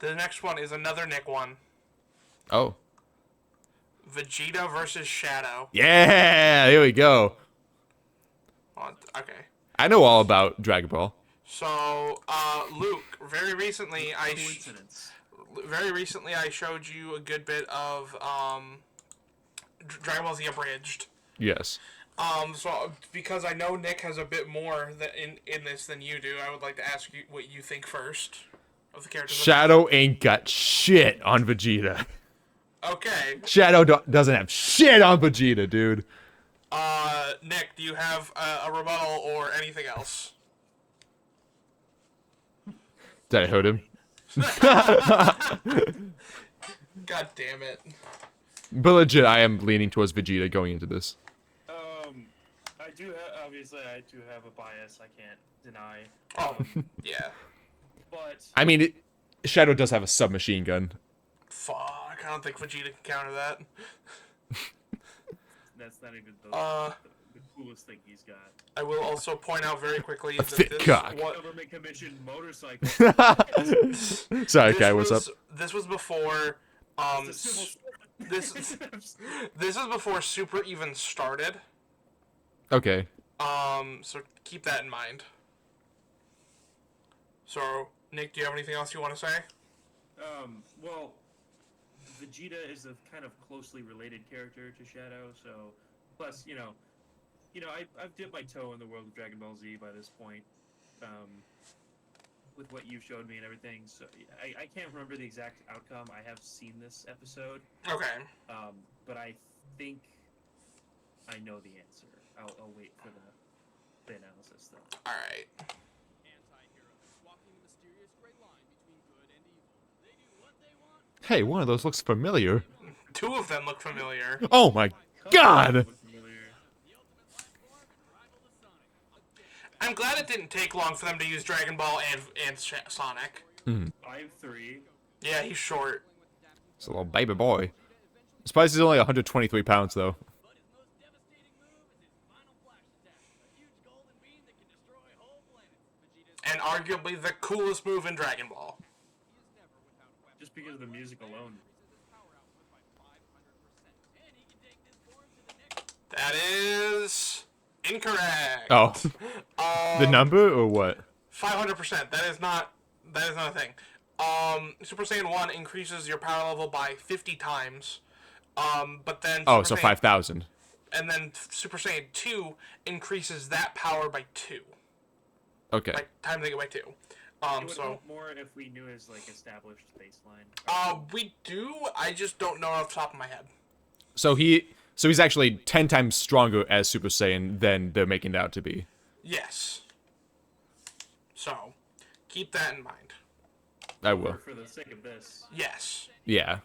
The next one is another Nick one. Oh. Vegeta versus Shadow. Yeah, here we go. Okay. I know all about Dragon Ball. So, Luke, very recently I showed you a good bit of Dragon Ball Z Abridged. Yes. So because I know Nick has a bit more in this than you do, I would like to ask you what you think first of the characters. Shadow ain't got shit on Vegeta. Okay. Shadow doesn't have shit on Vegeta, dude. Nick, do you have a rebuttal or anything else? Did I hurt him? God damn it. But legit, I am leaning towards Vegeta going into this. Obviously, I do have a bias. I can't deny. Oh, yeah. But I mean, Shadow does have a submachine gun. Fuck, I don't think Vegeta can counter that. that's not even the coolest thing he's got. I will also point out very quickly that thick cock. Government commissioned motorcycle. Sorry, Kai, what's up? This was before this was before Super even started. Okay. So keep that in mind. So, Nick, do you have anything else you want to say? Well, Vegeta is a kind of closely related character to Shadow, so plus, I've dipped my toe in the world of Dragon Ball Z by this point, with what you showed me and everything. So I can't remember the exact outcome. I have seen this episode. Okay. But I think I know the answer. I'll wait for the analysis though. All right. Hey, one of those looks familiar. Two of them look familiar. Oh my god! I'm glad it didn't take long for them to use Dragon Ball and Sonic. 5'3". Yeah, he's short. It's a little baby boy. Spice is only 123 pounds, though. And arguably the coolest move in Dragon Ball. Just because of the music alone. That is incorrect. Oh. The number or what? 500%. That is not a thing. Super Saiyan 1 increases your power level by 50 times. But then Oh, so 5,000. And then Super Saiyan 2 increases that power by 2. Okay. Like times it by 2. It would So help more if we knew his established baseline. we do. I just don't know off the top of my head. So he's actually 10 times stronger as Super Saiyan than they're making it out to be. Yes. So keep that in mind. I will. For the sake of this. Yes. Yeah.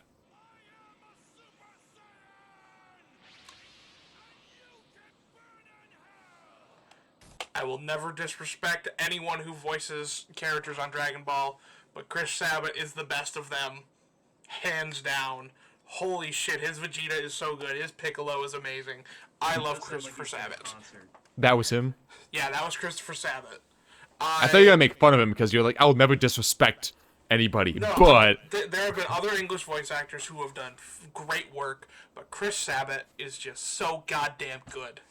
I will never disrespect anyone who voices characters on Dragon Ball, but Chris Sabat is the best of them. Hands down. Holy shit, his Vegeta is so good. His Piccolo is amazing. I love Christopher Sabat. That was him? Yeah, that was Christopher Sabat. I thought you were gonna make fun of him because you're like, I will never disrespect anybody, No, but... There have been other English voice actors who have done great work, but Chris Sabat is just so goddamn good.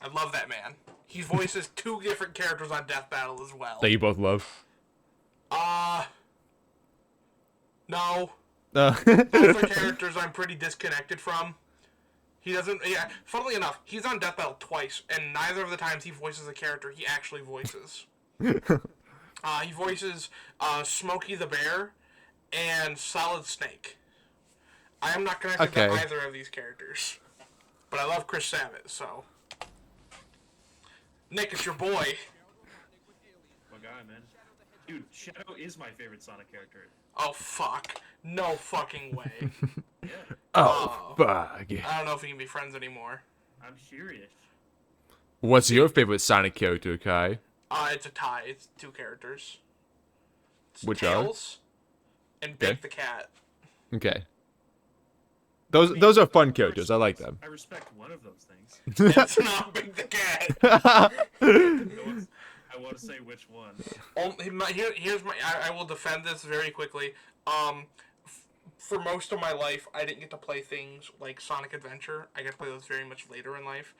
I love that man. He voices 2 different characters on Death Battle as well. That you both love? No. Both are characters I'm pretty disconnected from. He doesn't... Yeah, funnily enough, he's on Death Battle twice, and neither of the times he voices a character he actually voices. He voices Smokey the Bear and Solid Snake. I am not connected to either of these characters. But I love Chris Sabat, so... Nick, it's your boy. My guy, man. Dude, Shadow is my favorite Sonic character. Oh, fuck. No fucking way. Yeah. Oh, fuck. I don't know if we can be friends anymore. I'm serious. What's your favorite Sonic character, Kai? It's a tie. It's 2 characters. It's Which Tails and Big the Cat. Okay. Those are fun characters. I like them. I respect one of those things. It's not Big the Cat. I want to say which one. Here's my. I will defend this very quickly. For most of my life, I didn't get to play things like Sonic Adventure. I got to play those very much later in life.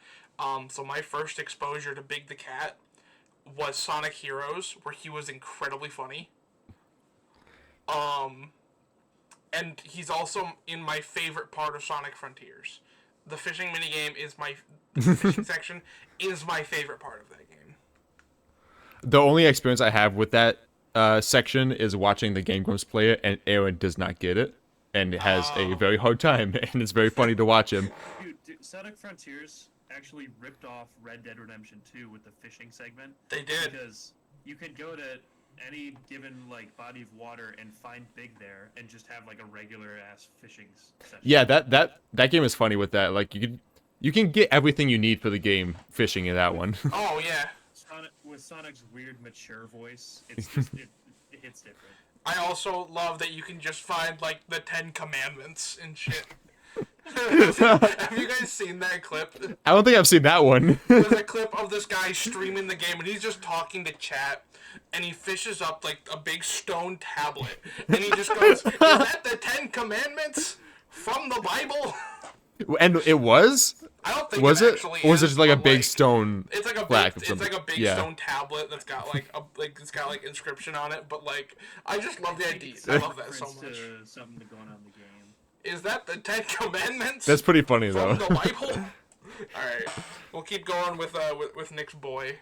So my first exposure to Big the Cat was Sonic Heroes, where he was incredibly funny. And he's also in my favorite part of Sonic Frontiers. The fishing minigame is the fishing section is my favorite part of that game. The only experience I have with that section is watching the Game Grumps play it, and Aaron does not get it, and has a very hard time, and it's very funny to watch him. Dude, Sonic Frontiers actually ripped off Red Dead Redemption 2 with the fishing segment. They did. Because you could go to any given like body of water and find Big there, and just have like a regular ass fishing session. Yeah, that game is funny with that. Like you can get everything you need for the game fishing in that one. Oh yeah. With Sonic's weird mature voice, it's just it hits different. I also love that you can just find like the 10 Commandments and shit. Have you guys seen that clip? I don't think I've seen that one. There's a clip of this guy streaming the game, and he's just talking to chat, and he fishes up like a big stone tablet, and he just goes, "Is that the 10 Commandments from the Bible?" And it was? I don't think was it it? actually Or was it is, just like a but, big stone It's like a plaque big, or something? it's like a big Yeah. stone tablet that's got it's got like inscription on it. But like, I just love the idea. I love that so much. To something going on in the game. Is that the 10 Commandments? That's pretty funny though. From the Bible. All right, we'll keep going with Nick's boy.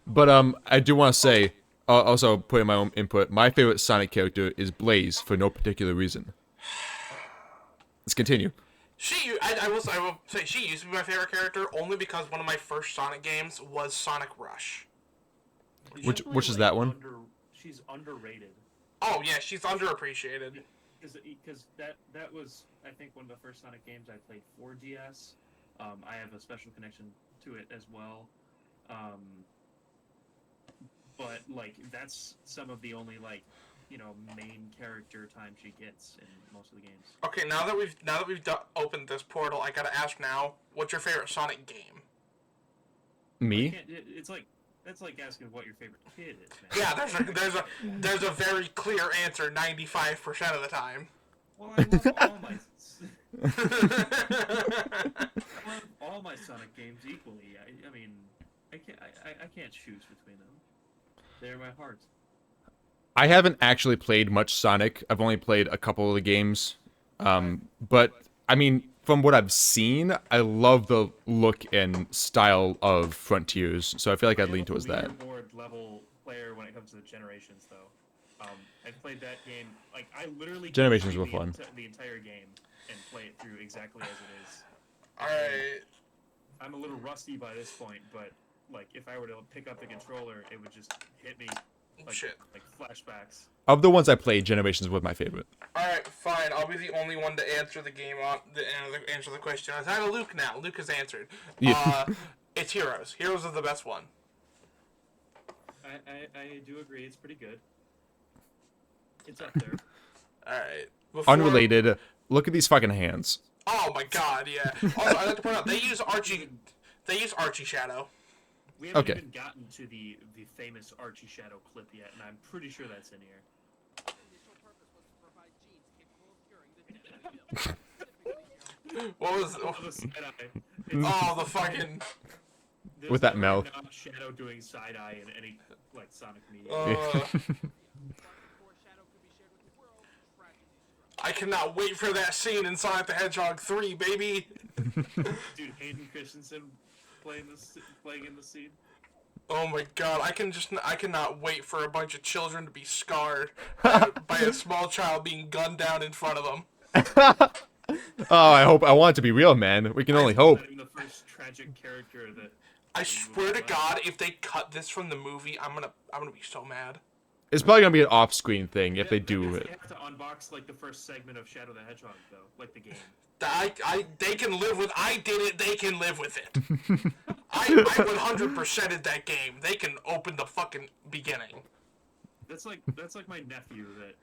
But I do want to say, also put in my own input, my favorite Sonic character is Blaze for no particular reason. Let's continue. I will say she used to be my favorite character only because one of my first Sonic games was Sonic Rush. Which is that one? She's underrated. Oh yeah, she's underappreciated. Because that was, I think, one of the first Sonic games I played for DS. I have a special connection to it as well. But like that's some of the only like, you know, main character time she gets in most of the games. Okay, now that we've opened this portal, I gotta ask now, what's your favorite Sonic game? Me? It's like that's like asking what your favorite kid is, man. Yeah, there's a very clear answer 95% of the time. Well, I love all my I love all my Sonic games equally. I mean, I can't choose between them. They're my heart. I haven't actually played much Sonic. I've only played a couple of the games. But, I mean, from what I've seen, I love the look and style of Frontiers, so I feel like I'd lean towards that. I'm a leaderboard level player when it comes to the Generations, though. I've played that game, like, I literally Generations were fun. The entire game and play it through exactly as it is. Alright. I'm a little rusty by this point, but, like, if I were to pick up the controller, it would just hit me. Like, Shit. Like flashbacks. Of the ones I played, Generations was my favorite. Alright, fine. I'll be the only one to answer the game answer the question. I have Luke now. Luke has answered. Yeah. It's Heroes. Heroes is the best one. I do agree. It's pretty good. It's up there. Alright. Unrelated. Look at these fucking hands. Oh my god, yeah. Also, I'd like to point out, they use Archie Shadow. We haven't Okay. even gotten to the famous Archie Shadow clip yet, and I'm pretty sure that's in here. What was... The side-eye. Oh, the fucking... There's With that never mouth. not Shadow doing side-eye in any, like, Sonic media. I cannot wait for that scene in Sonic the Hedgehog 3, baby! Dude, Hayden Christensen playing in the scene. Oh my god, I cannot wait for a bunch of children to be scarred by a small child being gunned down in front of them. Oh, I want it to be real, man. We can only hope. The first tragic character that... I swear to God, if they cut this from the movie, I'm gonna be so mad. It's probably gonna be an off-screen thing if they That do means it. They have to unbox, like, the first segment of Shadow the Hedgehog, though. Like, the game. They can live with... I did it, they can live with it. I 100%ed that game. They can open the fucking beginning. That's like my nephew that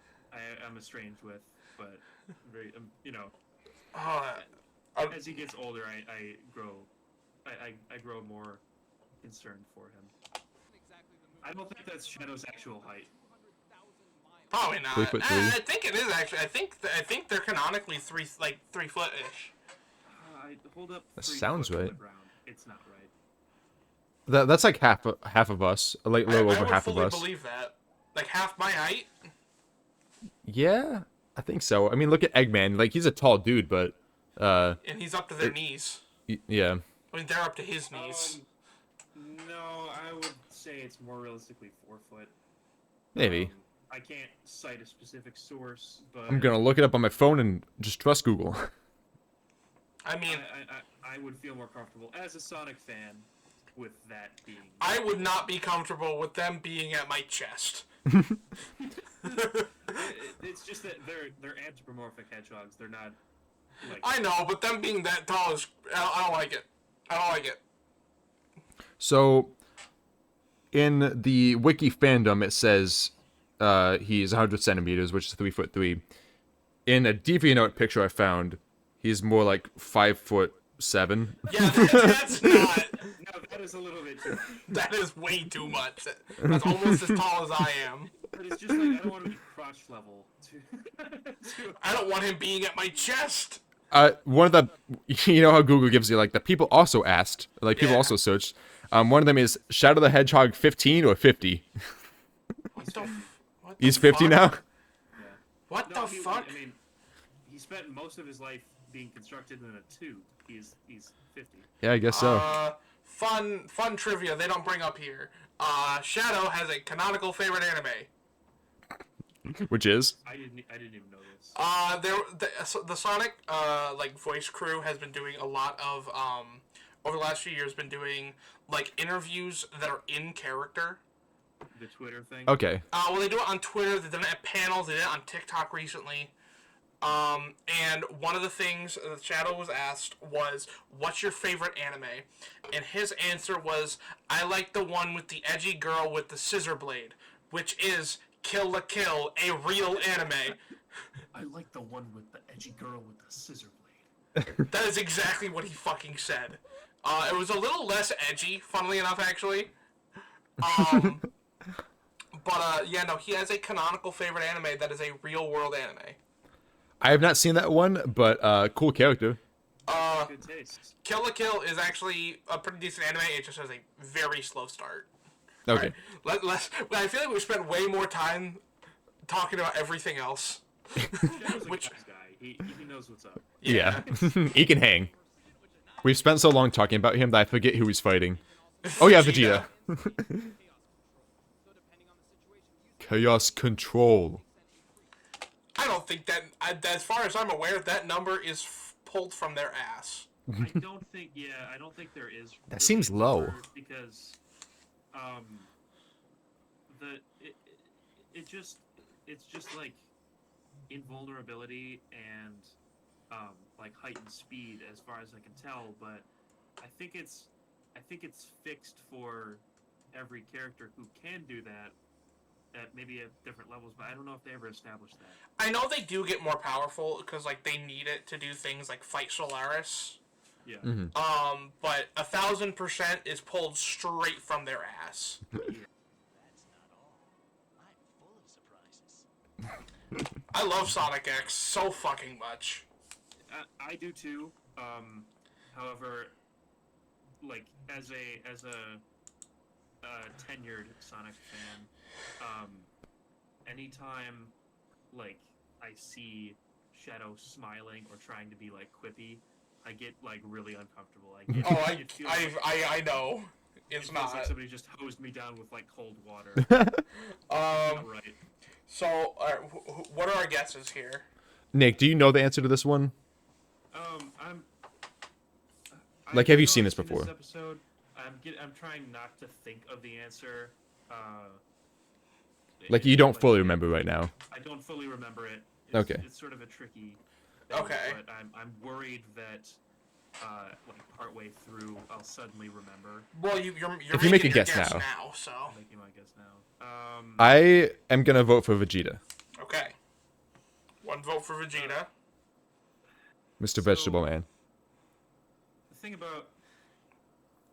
I'm estranged with, but very, you know, as he gets older, I grow more concerned for him. I don't think that's Shadow's actual height. Probably not. 3'3". I think it is actually. I think they're canonically 3 foot ish. I hold up. That 3 sounds foot from right. the ground. It's not right. That's like half of us, like a little I over would half of fully us. believe that. Like half my height. Yeah, I think so. I mean, look at Eggman. Like he's a tall dude, but And he's up to their knees. yeah, I mean, they're up to his knees. No, I would say it's more realistically 4 foot. maybe. I can't cite a specific source, but I'm gonna look it up on my phone and just trust Google. I mean, I would feel more comfortable as a Sonic fan with that being. I would not be comfortable with them being at my chest. It's just that they're anthropomorphic hedgehogs. They're not. Like, I know, but them being that tall is. I don't like it. I don't like it. So, in the wiki fandom, it says he's 100 centimeters, which is 3'3". In a DeviantArt picture I found, he's more like 5'7". Yeah, that's not. No, that is a little bit too much. That is way too much. That's almost as tall as I am. But it's just like I don't want to be crotch level. I don't want him being at my chest. One of the, you know how Google gives you like the people also asked, like people Yeah. also searched. One of them is Shadow the Hedgehog 15 or 50. What the He's 50 fuck? now. Yeah. What the fuck? I mean, he spent most of his life being constructed in a tube. He's 50. Yeah, I guess so. Fun trivia they don't bring up here. Shadow has a canonical favorite anime. Which is I didn't even know this. The Sonic like voice crew has been doing a lot of over the last few years been doing like interviews that are in character. The Twitter thing. okay. Well, they do it on Twitter. They've done it at panels. They did it on TikTok recently. And one of the things that Shadow was asked was, "What's your favorite anime?" And his answer was, "I like the one with the edgy girl with the scissor blade, which is Kill la Kill, a real anime." I like the one with the edgy girl with the scissor blade. That is exactly what he fucking said. It was a little less edgy, funnily enough, actually. But yeah, no, he has a canonical favorite anime that is a real world anime. I have not seen that one, but cool character. Good taste. Kill la Kill is actually a pretty decent anime. It just has a very slow start. Okay. Let's. I feel like we spent way more time talking about everything else. Shadow's a Which- guy's guy. He knows what's up. Yeah. He can hang. We've spent so long talking about him that I forget who he's fighting. Oh yeah, Vegeta. Chaos Control. I don't think that, as far as I'm aware, that number is pulled from their ass. I don't think. Yeah, I don't think there is. That really seems a low. number because, it's just like invulnerability and like height and speed as far as I can tell. But I think it's fixed for every character who can do that at maybe at different levels. But I don't know if they ever established that. I know they do get more powerful because like they need it to do things like fight Solaris. Yeah. Mm-hmm. But 1,000% is pulled straight from their ass. Yeah. That's not all. I'm full of surprises. I love Sonic X so fucking much. I do too. However, like as a tenured Sonic fan, anytime like I see Shadow smiling or trying to be like quippy, I get like really uncomfortable. I get, Oh, it feels like, I know. it It's feels not. like somebody just hosed me down with like cold water. Um. Right. So, what are our guesses here? Nick, do you know the answer to this one? Like, have you seen this before? Episode. I'm trying not to think of the answer. Like you don't fully remember right now. I don't fully remember it. Okay. It's sort of a tricky thing, Okay. but I'm worried that like partway through I'll suddenly remember. Well, you're If you make a making your guess now. so I'm making my guess now. I am gonna vote for Vegeta, okay. One vote for Vegeta. Mr. So- Vegetable Man. The thing about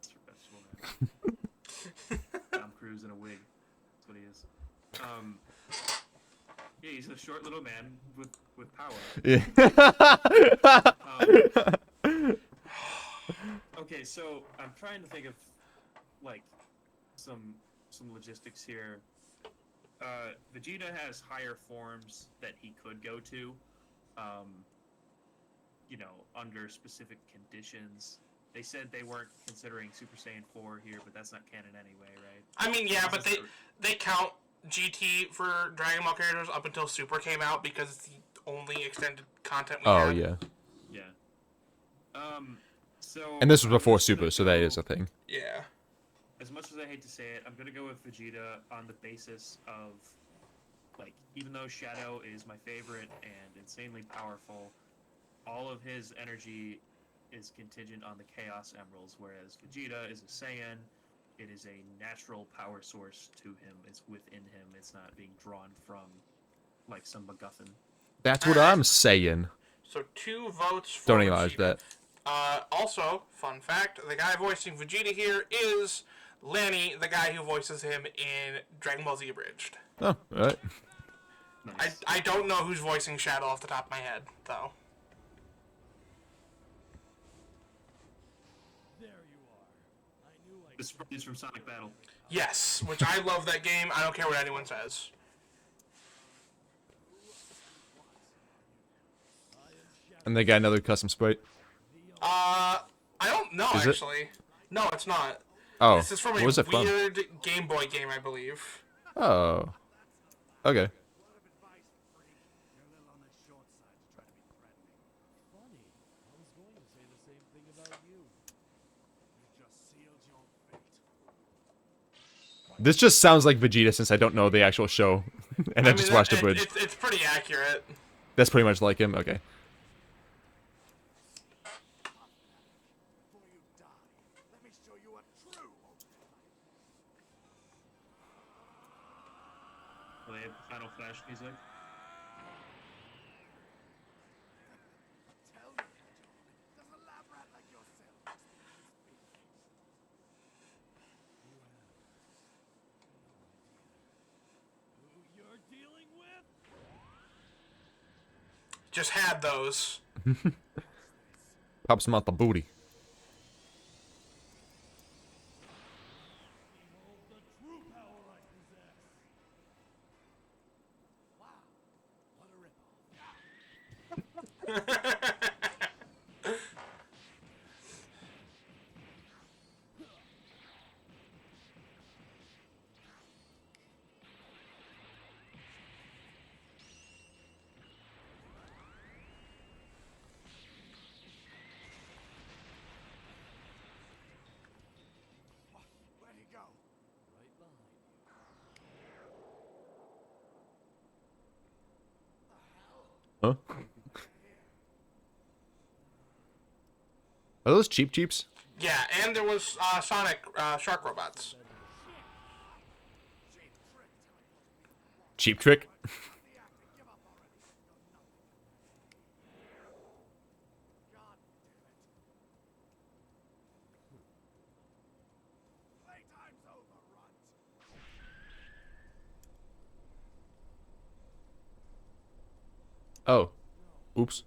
Mr. Vegetable Man. Tom Cruise in a wig. Yeah, he's a short little man with power. Yeah. Okay, so I'm trying to think of like some logistics here. Vegeta has higher forms that he could go to, you know, under specific conditions. They said they weren't considering Super Saiyan 4 here, but that's not canon anyway, right? I mean, yeah, but they count GT for Dragon Ball characters up until Super came out because it's the only extended content we Oh had. yeah. Yeah. So. And this was I'm before just Super, gonna so that go- is a thing. Yeah. As much as I hate to say it, I'm gonna go with Vegeta on the basis of, like, even though Shadow is my favorite and insanely powerful, all of his energy is contingent on the Chaos Emeralds, whereas Vegeta is a Saiyan. It is a natural power source to him. It's within him. It's not being drawn from, like, some MacGuffin. That's what I'm saying. So 2 votes for Don't acknowledge Vegeta. that. Also, fun fact, the guy voicing Vegeta here is Lanny, the guy who voices him in Dragon Ball Z Abridged. Oh, alright. Nice. I don't know who's voicing Shadow off the top of my head, though. The sprite is from Sonic Battle. Yes, which I love that game. I don't care what anyone says. And they got another custom sprite. I don't know, Is it? actually. No, it's not. Oh, This is from what a was it from? weird Game Boy game, I believe. Oh. Okay. This just sounds like Vegeta since I don't know the actual show. And I just watched the bridge. It's pretty accurate. That's pretty much like him? Okay. Will they have Final Flash music? Just had those. Pops him out the booty. Huh? Are those Cheap Cheeps? Yeah, and there was Sonic Shark Robots. Cheap Trick? Oh. Oops.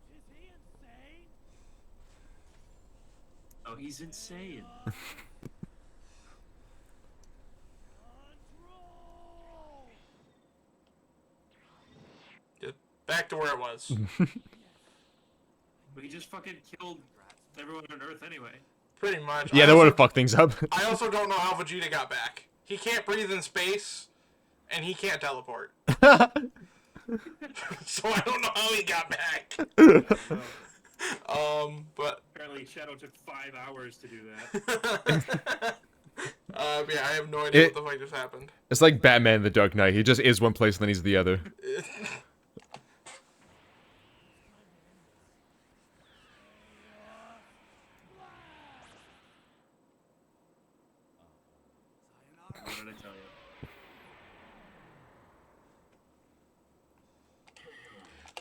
Oh, he's insane. Just back to where it was. But he just fucking killed everyone on Earth anyway. Pretty much. Yeah, I that would also- have fucked things up. I also don't know how Vegeta got back. He can't breathe in space, and he can't teleport. So I don't know how he got back. But Apparently Shadow took 5 hours to do that. yeah, I have no idea It- what the fuck just happened. It's like Batman in the Dark Knight. He just is one place and then he's the other. What did I tell you?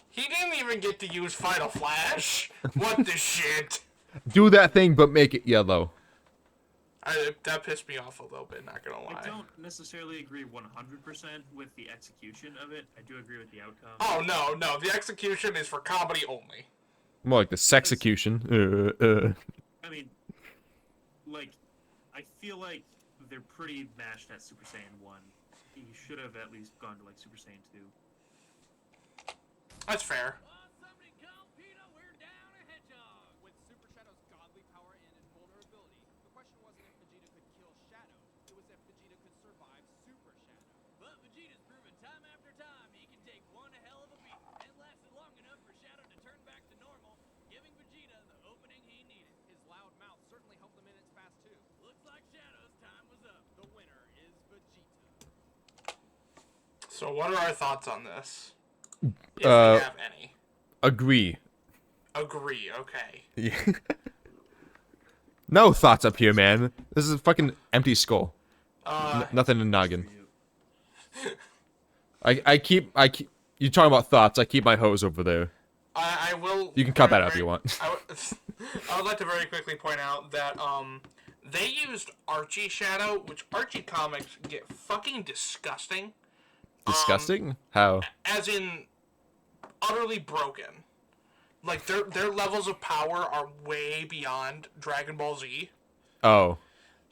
He didn't even get to use Final Flash. What the shit? Do that thing, but make it yellow. That pissed me off a little bit, not gonna lie. I don't necessarily agree 100% with the execution of it. I do agree with the outcome. Oh, no. The execution is for comedy only. More like the sexecution. I mean, like, I feel like they're pretty mashed at Super Saiyan 1. He should have at least gone to, like, Super Saiyan 2. That's fair. Somebody call Peter, we're down a hedgehog! With Super Shadow's godly power and invulnerability, the question wasn't if Vegeta could kill Shadow, it was if Vegeta could survive Super Shadow. But Vegeta's proven time after time he can take one hell of a beat and lasted long enough for Shadow to turn back to normal, giving Vegeta the opening he needed. His loud mouth certainly helped the minutes pass too. Looks like Shadow's time was up. The winner is Vegeta. So what are our thoughts on this? If we have any. Agree. Agree, okay. Yeah. No thoughts up here, man. This is a fucking empty skull. Nothing in noggin. I keep. You talking about thoughts? I keep my hose over there. I will. You can cut that out if you want. I would like to very quickly point out that they used Archie Shadow, which Archie comics get fucking disgusting. Disgusting? How? As in, utterly broken. Like their levels of power are way beyond Dragon Ball Z. Oh.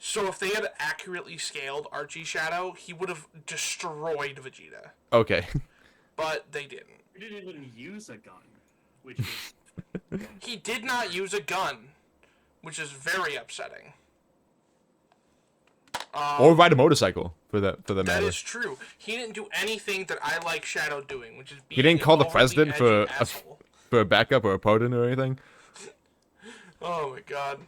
So if they had accurately scaled Archie Shadow, he would have destroyed Vegeta. Okay. But they didn't. He didn't even use a gun, which is... He did not use a gun, which is very upsetting. Or ride a motorcycle, for the That matter. is true. He didn't do anything that I like Shadow doing, which is being He didn't call the an overly president edgy for asshole. a backup or a pardon or anything. Oh my god.